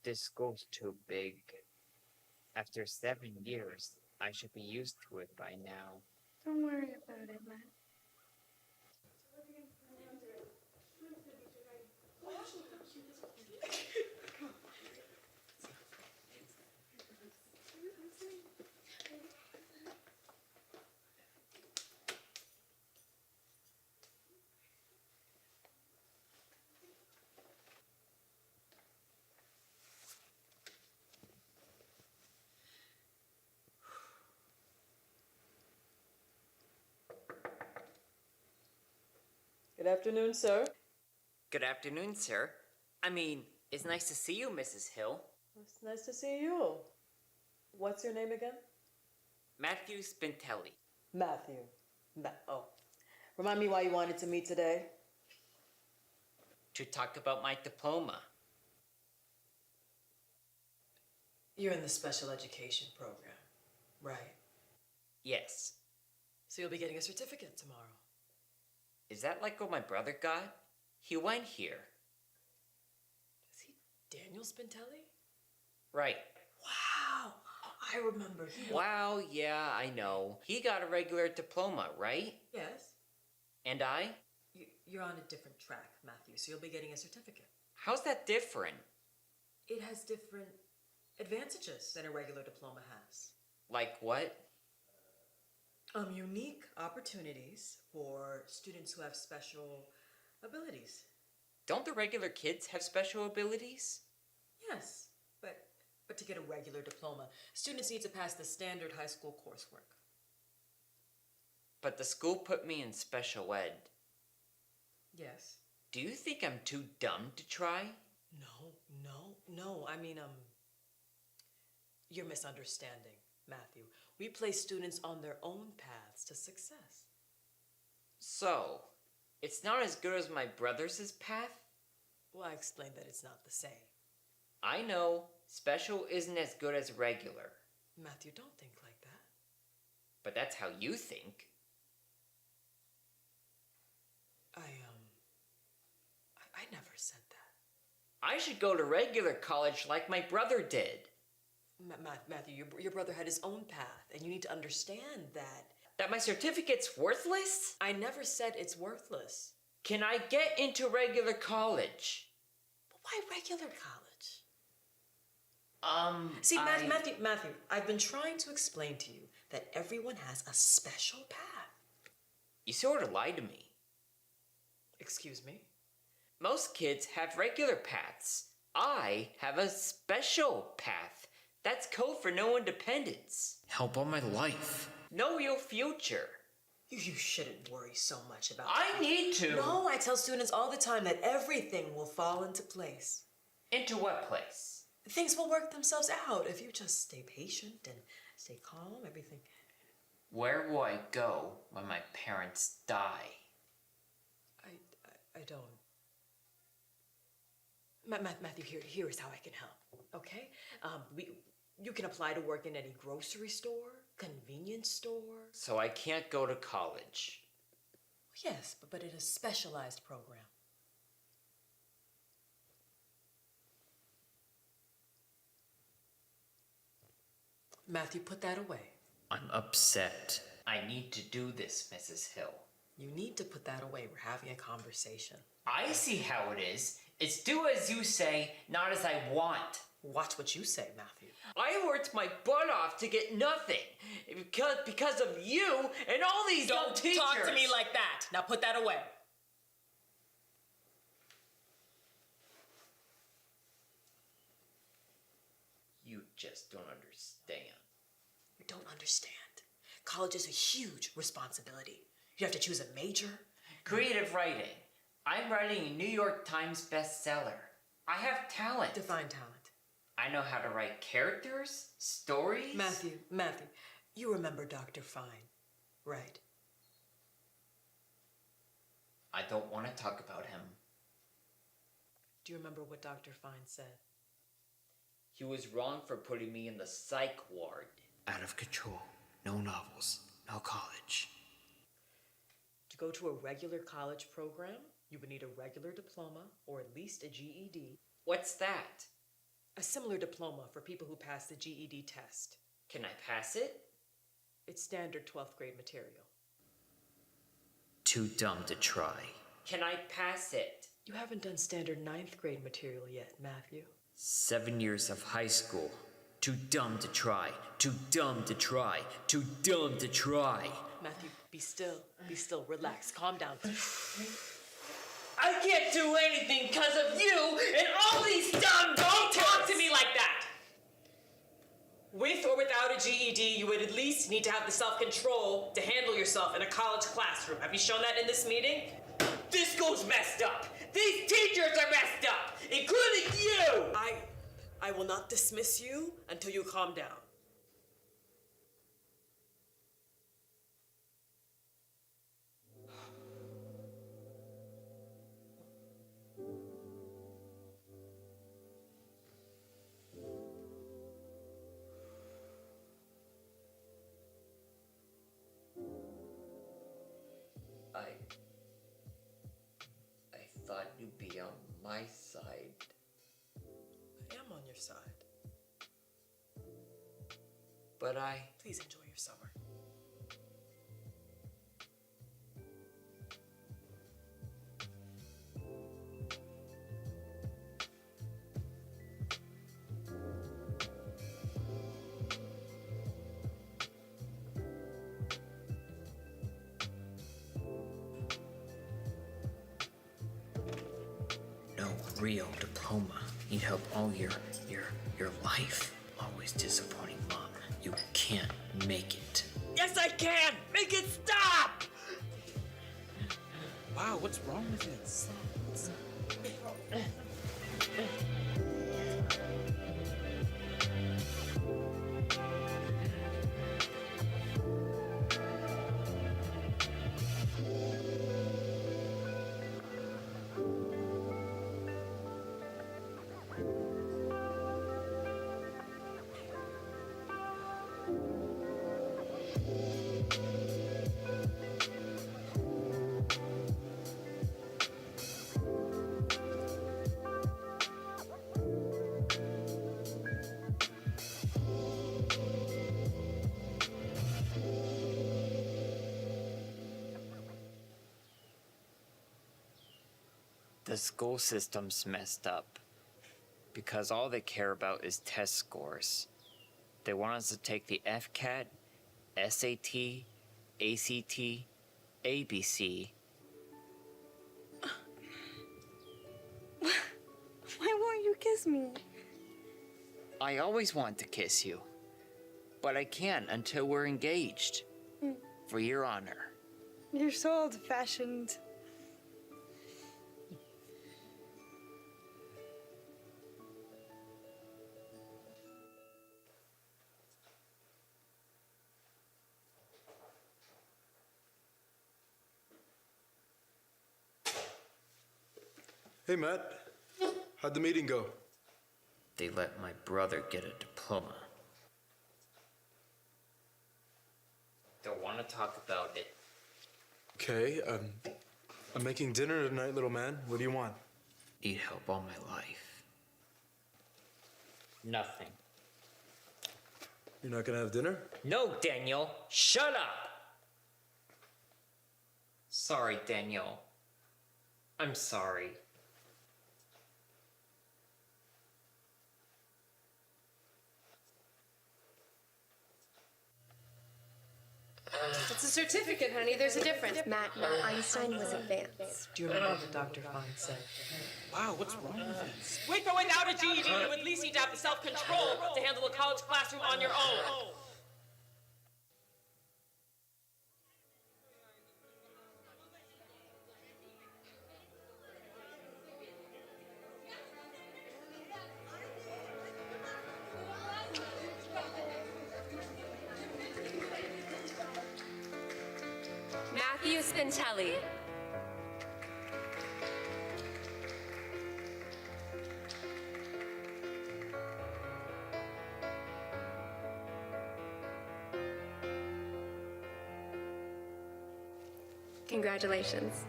This school's too big. After 7 years, I should be used to it by now. Don't worry about it, Matt. Good afternoon, sir. Good afternoon, sir. I mean, it's nice to see you, Mrs. Hill. It's nice to see you. What's your name again? Matthew Spintelli. Matthew. Oh. Remind me why you wanted to meet today. To talk about my diploma. You're in the special education program, right? Yes. So you'll be getting a certificate tomorrow. Is that like what my brother got? He went here. Is he Daniel Spintelli? Right. Wow. I remember he... Wow, yeah, I know. He got a regular diploma, right? Yes. And I? You're on a different track, Matthew, so you'll be getting a certificate. How's that different? It has different advantages than a regular diploma has. Like what? Unique opportunities for students who have special abilities. Don't the regular kids have special abilities? Yes, but to get a regular diploma, students need to pass the standard high school coursework. But the school put me in special ed. Yes. Do you think I'm too dumb to try? No. I mean, you're misunderstanding, Matthew. We place students on their own paths to success. So, it's not as good as my brother's path? Well, I explained that it's not the same. I know. Special isn't as good as regular. Matthew, don't think like that. But that's how you think. I never said that. I should go to regular college like my brother did. Matthew, your brother had his own path, and you need to understand that. That my certificate's worthless? I never said it's worthless. Can I get into regular college? But why regular college? See, Matthew, I've been trying to explain to you that everyone has a special path. You sort of lied to me. Excuse me? Most kids have regular paths. I have a special path. That's code for no independence. Help all my life. No real future. You shouldn't worry so much about I need to. No, I tell students all the time that everything will fall into place. Into what place? Things will work themselves out if you just stay patient and stay calm, everything. Where will I go when my parents die? I don't. Matthew, here is how I can help, okay? You can apply to work in any grocery store, convenience store. So I can't go to college. Yes, but in a specialized program. Matthew, put that away. I'm upset. I need to do this, Mrs. Hill. You need to put that away. We're having a conversation. I see how it is. It's do as you say, not as I want. Watch what you say, Matthew. I worked my butt off to get nothing because of you and all these dumb teachers. Don't talk to me like that. Now put that away. You just don't understand. You don't understand. College is a huge responsibility. You have to choose a major. Creative writing. I'm writing a New York Times bestseller. I have talent. Define talent. I know how to write characters, stories. Matthew, you remember Dr. Fine, right? I don't want to talk about him. Do you remember what Dr. Fine said? He was wrong for putting me in the psych ward. Out of control. No novels. No college. To go to a regular college program, you would need a regular diploma or at least a GED. What's that? A similar diploma for people who pass the GED test. Can I pass it? It's standard 12th grade material. Too dumb to try. Can I pass it? You haven't done standard 9th grade material yet, Matthew. 7 years of high school. Too dumb to try. Too dumb to try. Too dumb to try. Matthew, be still. Be still. Relax. Calm down. I can't do anything because of you and all these dumb Don't talk to me like that! With or without a GED, you would at least need to have the self-control to handle yourself in a college classroom. Have you shown that in this meeting? This school's messed up. These teachers are messed up, including you! I will not dismiss you until you calm down. I thought you'd be on my side. I am on your side. But Please enjoy your summer. no real diploma. Need help all your life. Always disappointing, Mom. You can't make it. Yes, I can! Make it stop! Wow, what's wrong with you? The school system's messed up because all they care about is test scores. They want us to take the FCAT, SAT, ACT, ABC. Why won't you kiss me? I always want to kiss you, but I can't until we're engaged. For your honor. You're so old-fashioned. Hey, Matt. How'd the meeting go? They let my brother get a diploma. Don't want to talk about it. Okay, I'm making dinner tonight, little man. What do you want? Need help all my life. Nothing. You're not gonna have dinner? No, Daniel, shut up! Sorry, Daniel. I'm sorry. It's a certificate, honey. There's a difference. Matt, Einstein was advanced. Do you remember what Dr. Fine said? Wow, what's wrong with this? With or without a GED, you at least need to have the self-control to handle a college classroom on your own. Matthew Spintelli. Congratulations.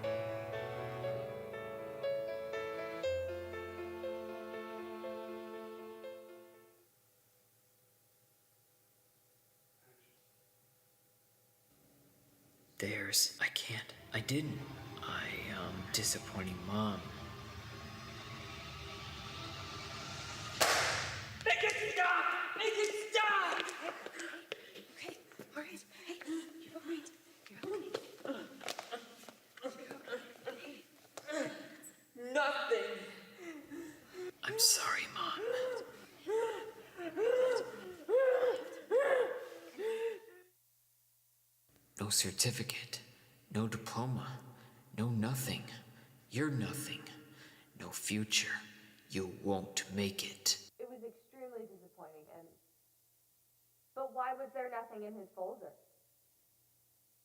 I didn't. Disappointing Mom. Make it stop! Make it stop! Okay, all right. Hey, you're all right. You're all right. Nothing. I'm sorry, Mom. No certificate, no diploma, no nothing. You're nothing. No future. You won't make it. It was extremely disappointing, but why was there nothing in his folder?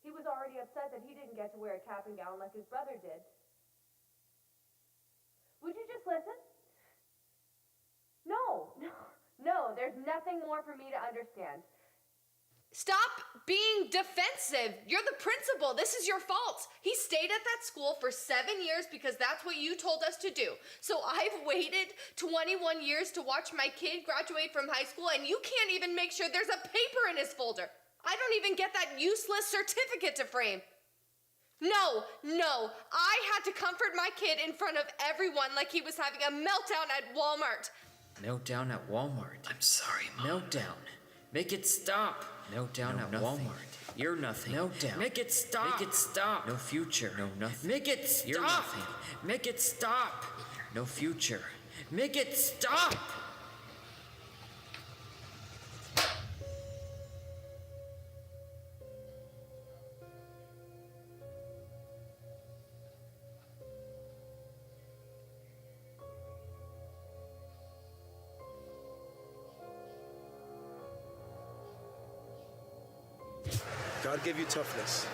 He was already upset that he didn't get to wear a cap and gown like his brother did. Would you just listen? No, there's nothing more for me to understand. Stop being defensive. You're the principal. This is your fault. He stayed at that school for 7 years because that's what you told us to do. So I've waited 21 years to watch my kid graduate from high school, and you can't even make sure there's a paper in his folder. I don't even get that useless certificate to frame. No, I had to comfort my kid in front of everyone like he was having a meltdown at Walmart. Meltdown at Walmart. I'm sorry, Mom. Meltdown. Make it stop. Meltdown at Walmart. You're nothing. Meltdown. Make it stop. Make it stop. No future. No nothing. Make it stop. You're nothing. Make it stop. No future. Make it stop. God gave you toughness.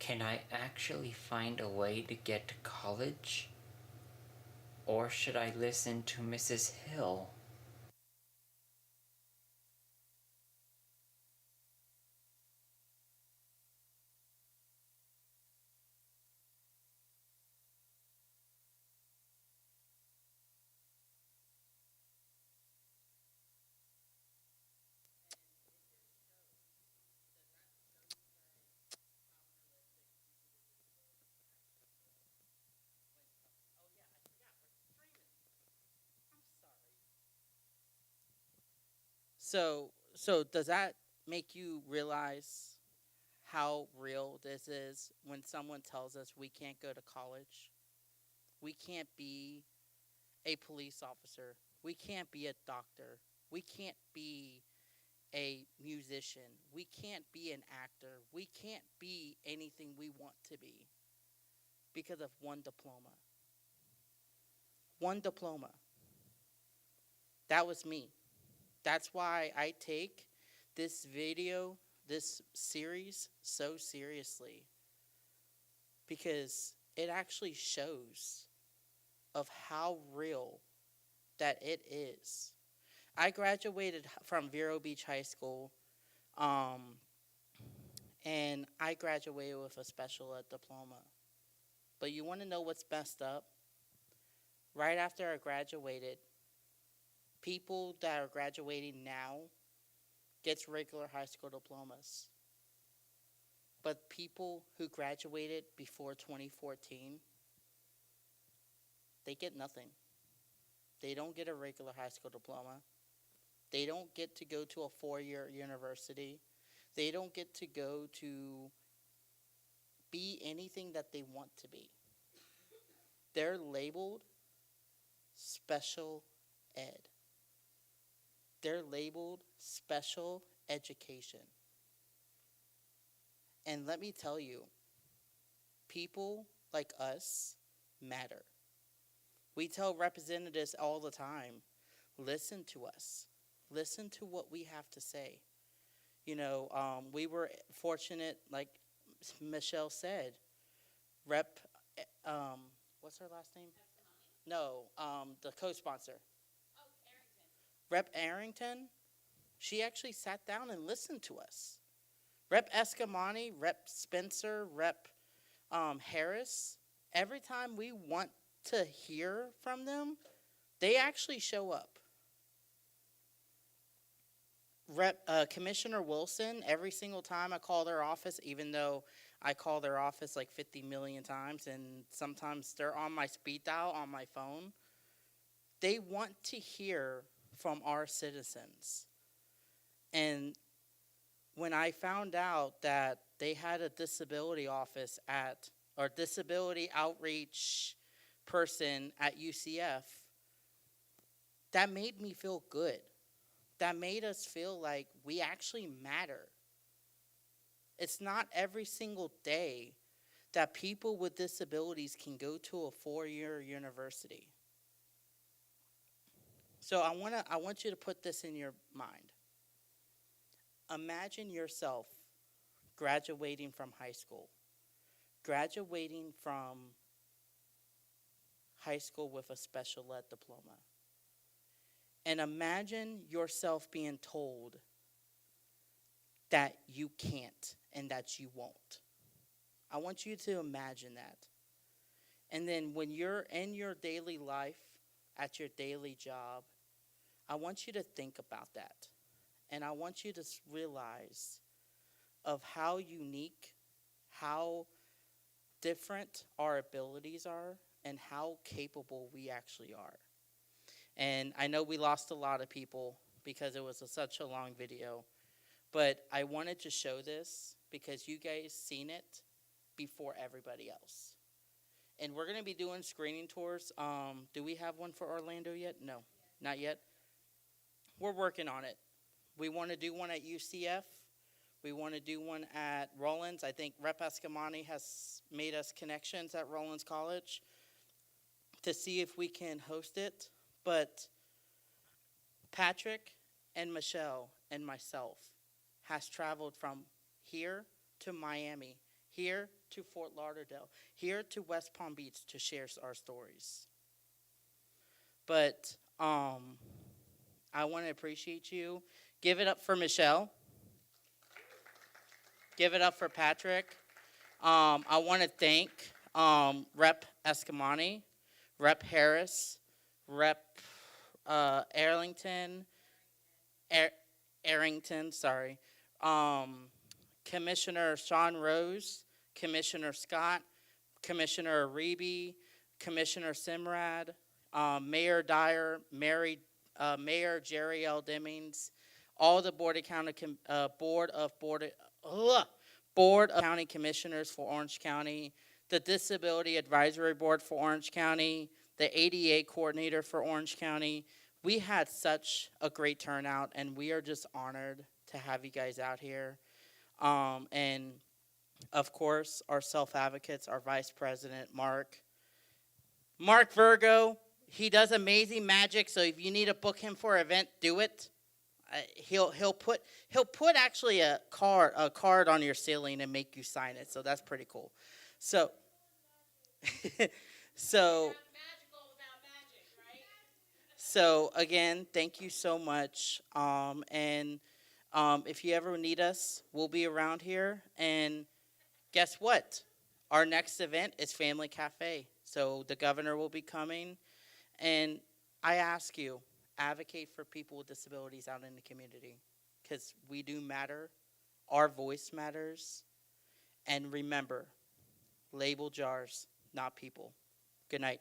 Can I actually find a way to get to college? Or should I listen to Mrs. Hill? So does that make you realize how real this is when someone tells us we can't go to college? We can't be a police officer. We can't be a doctor. We can't be a musician. We can't be an actor. We can't be anything we want to be because of one diploma. One diploma. That was me. That's why I take this video, this series, so seriously because it actually shows of how real that it is. I graduated from Vero Beach High School, and I graduated with a special ed diploma. But you want to know what's messed up? Right after I graduated, people that are graduating now gets regular high school diplomas. But people who graduated before 2014, they get nothing. They don't get a regular high school diploma. They don't get to go to a 4-year university. They don't get to go to be anything that they want to be. They're labeled special ed. They're labeled special education. And let me tell you, people like us matter. We tell representatives all the time, listen to us. Listen to what we have to say. You know, we were fortunate, like Michelle said, Rep, what's her last name? No, the co-sponsor. Rep Arrington, she actually sat down and listened to us. Rep Escamani, Rep Spencer, Rep Harris, every time we want to hear from them, they actually show up. Commissioner Wilson, every single time I call their office, even though I call their office like 50 million times and sometimes they're on my speed dial on my phone, they want to hear from our citizens. And when I found out that they had a disability office or disability outreach person at UCF, that made me feel good. That made us feel like we actually matter. It's not every single day that people with disabilities can go to a 4-year university. So I want you to put this in your mind. Imagine yourself graduating from high school. Graduating from high school with a special ed diploma. And imagine yourself being told that you can't and that you won't. I want you to imagine that. And then when you're in your daily life, at your daily job, I want you to think about that. And I want you to realize of how unique, how different our abilities are, and how capable we actually are. And I know we lost a lot of people because it was such a long video. But I wanted to show this because you guys seen it before everybody else. And we're going to be doing screening tours. Do we have one for Orlando yet? No, not yet. We're working on it. We want to do one at UCF. We want to do one at Rollins. I think Rep Escamani has made us connections at Rollins College to see if we can host it. But Patrick and Michelle and myself has traveled from here to Miami, here to Fort Lauderdale, here to West Palm Beach to share our stories. But I want to appreciate you. Give it up for Michelle. Give it up for Patrick. I want to thank Rep Escamani, Rep Harris, Rep Arrington, sorry. Commissioner Sean Rose, Commissioner Scott, Commissioner Reby, Commissioner Simrad, Mayor Dyer, Mayor Jerry L. Demings, all the Board of County Commissioners for Orange County, the Disability Advisory Board for Orange County, the ADA Coordinator for Orange County. We had such a great turnout, and we are just honored to have you guys out here. And, of course, our self-advocates, our Vice President, Mark Virgo. He does amazing magic, so if you need to book him for an event, do it. he'll put actually a card on your ceiling and make you sign it. So that's pretty cool. So so so again, thank you so much. And if you ever need us, we'll be around here. And guess what? Our next event is Family Cafe. So the governor will be coming. And I ask you, advocate for people with disabilities out in the community because we do matter. Our voice matters. And remember, label jars, not people. Good night.